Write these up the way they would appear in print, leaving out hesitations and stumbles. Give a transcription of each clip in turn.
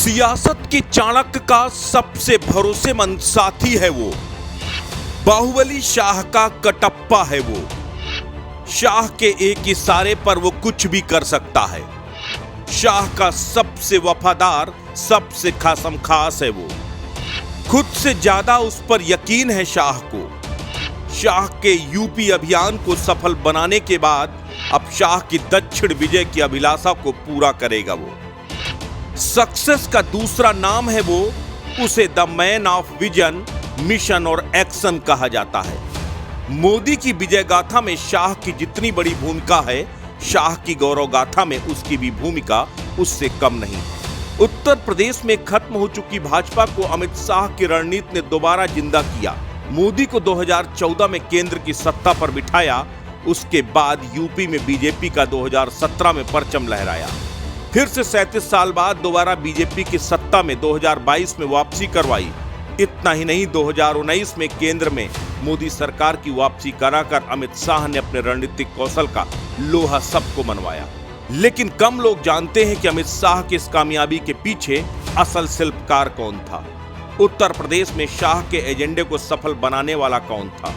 सियासत के चाणक्य का सबसे भरोसेमंद साथी है वो। बाहुबली शाह का कटप्पा है वो। शाह के एक इशारे पर वो कुछ भी कर सकता है। शाह का सबसे वफादार, सबसे खासमखास है वो। खुद से ज्यादा उस पर यकीन है शाह को। शाह के यूपी अभियान को सफल बनाने के बाद अब शाह की दक्षिण विजय की अभिलाषा को पूरा करेगा वो। सक्सेस का दूसरा नाम है वो। उसे the man of vision, mission और एक्शन कहा जाता है। मोदी की विजय गाथा में शाह की जितनी बड़ी भूमिका है, शाह की गौरव गाथा में उसकी भी भूमिका उससे कम नहीं। उत्तर प्रदेश में खत्म हो चुकी भाजपा को अमित शाह की रणनीति ने दोबारा जिंदा किया। मोदी को 2014 में केंद्र की सत्ता पर बिठाया। उसके बाद यूपी में बीजेपी का 2017 में परचम लहराया। फिर से 37 साल बाद दोबारा बीजेपी की सत्ता में 2022 में वापसी करवाई। इतना ही नहीं, 2019 में केंद्र में मोदी सरकार की वापसी कराकर अमित शाह ने अपने रणनीतिक कौशल का लोहा सबको मनवाया। लेकिन कम लोग जानते हैं कि अमित शाह की इस कामयाबी के पीछे असल शिल्पकार कौन था। उत्तर प्रदेश में शाह के एजेंडे को सफल बनाने वाला कौन था।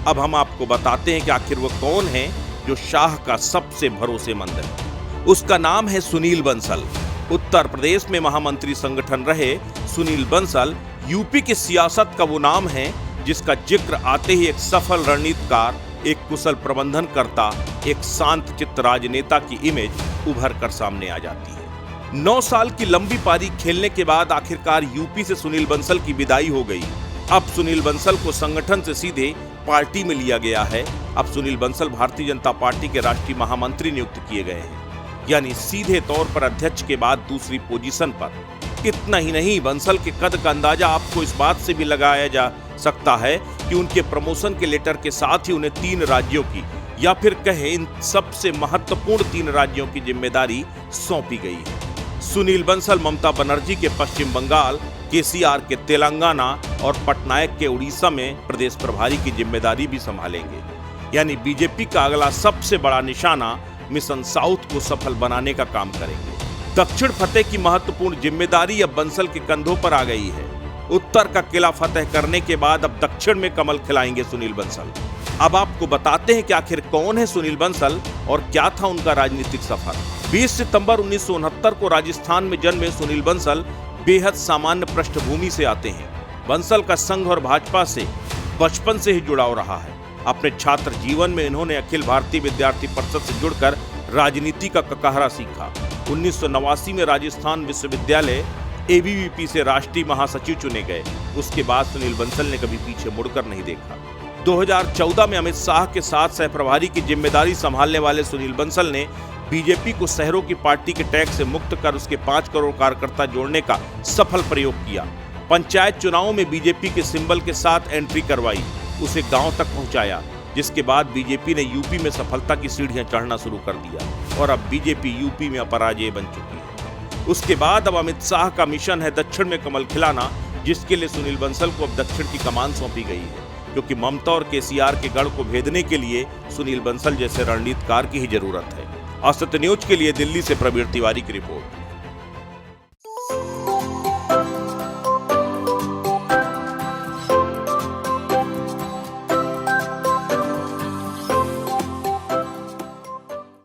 अब हम आपको बताते हैं कि आखिर वो कौन है जो शाह का सबसे भरोसेमंद है। उसका नाम है सुनील बंसल। उत्तर प्रदेश में महामंत्री संगठन रहे सुनील बंसल यूपी की सियासत का वो नाम है जिसका जिक्र आते ही एक सफल रणनीतिकार, एक कुशल प्रबंधनकर्ता, एक शांत चित्त राजनेता की इमेज उभर कर सामने आ जाती है। 9 साल की लंबी पारी खेलने के बाद आखिरकार यूपी से सुनील बंसल की विदाई हो गई। अब सुनील बंसल को संगठन से सीधे पार्टी में लिया गया है। अब सुनील बंसल भारतीय जनता पार्टी के राष्ट्रीय महामंत्री नियुक्त किए गए हैं, यानी सीधे तौर पर अध्यक्ष के बाद दूसरी पोजीशन पर। इतना ही नहीं, बंसल के कद का अंदाजा आपको इस बात से भी लगाया जा सकता है कि उनके प्रमोशन के लेटर के साथ ही उन्हें 3 राज्यों की, या फिर कहें इन सबसे महत्वपूर्ण 3 राज्यों की जिम्मेदारी सौंपी गई है। सुनील बंसल ममता बनर्जी के पश्चिम बंगाल, केसीआर के तेलंगाना और पटनायक के उड़ीसा में प्रदेश प्रभारी की जिम्मेदारी भी संभालेंगे। यानी बीजेपी का अगला सबसे बड़ा निशाना मिशन साउथ को सफल बनाने का काम करेंगे। दक्षिण फतेह की महत्वपूर्ण जिम्मेदारी अब बंसल के कंधों पर आ गई है। उत्तर का किला फतेह करने के बाद अब दक्षिण में कमल खिलाएंगे सुनील बंसल। अब आपको बताते हैं कि आखिर कौन है सुनील बंसल और क्या था उनका राजनीतिक सफर। 20 सितंबर 1969 को राजस्थान में जन्मे सुनील बंसल बेहद सामान्य पृष्ठभूमि से आते हैं। बंसल का संघ और भाजपा से बचपन से ही जुड़ाव रहा है। अपने छात्र जीवन में इन्होंने अखिल भारतीय विद्यार्थी परिषद से जुड़कर राजनीति का ककाहरा सीखा। 1989 में राजस्थान विश्वविद्यालय एबीवीपी से राष्ट्रीय महासचिव चुने गए। उसके बाद सुनील बंसल ने कभी पीछे मुड़कर नहीं देखा। 2014 में अमित शाह के साथ सह प्रभारी की जिम्मेदारी संभालने वाले सुनील बंसल ने बीजेपी को शहरों की पार्टी के टैक्स से मुक्त कर उसके 5 करोड़ कार्यकर्ता जोड़ने का सफल प्रयोग किया। पंचायत चुनावों में बीजेपी के सिंबल के साथ एंट्री करवाई, उसे गांव तक पहुंचाया, जिसके बाद बीजेपी ने यूपी में सफलता की सीढ़ियां चढ़ना शुरू कर दिया और अब बीजेपी यूपी में अपराजय बन चुकी है। उसके बाद अब अमित शाह का मिशन है दक्षिण में कमल खिलाना, जिसके लिए सुनील बंसल को अब दक्षिण की कमान सौंपी गई है, क्योंकि ममता और केसीआर के गढ़ को भेदने के लिए सुनील बंसल जैसे रणनीतिकार की ही जरूरत है। औसत न्यूज के लिए दिल्ली से प्रवीण तिवारी की रिपोर्ट।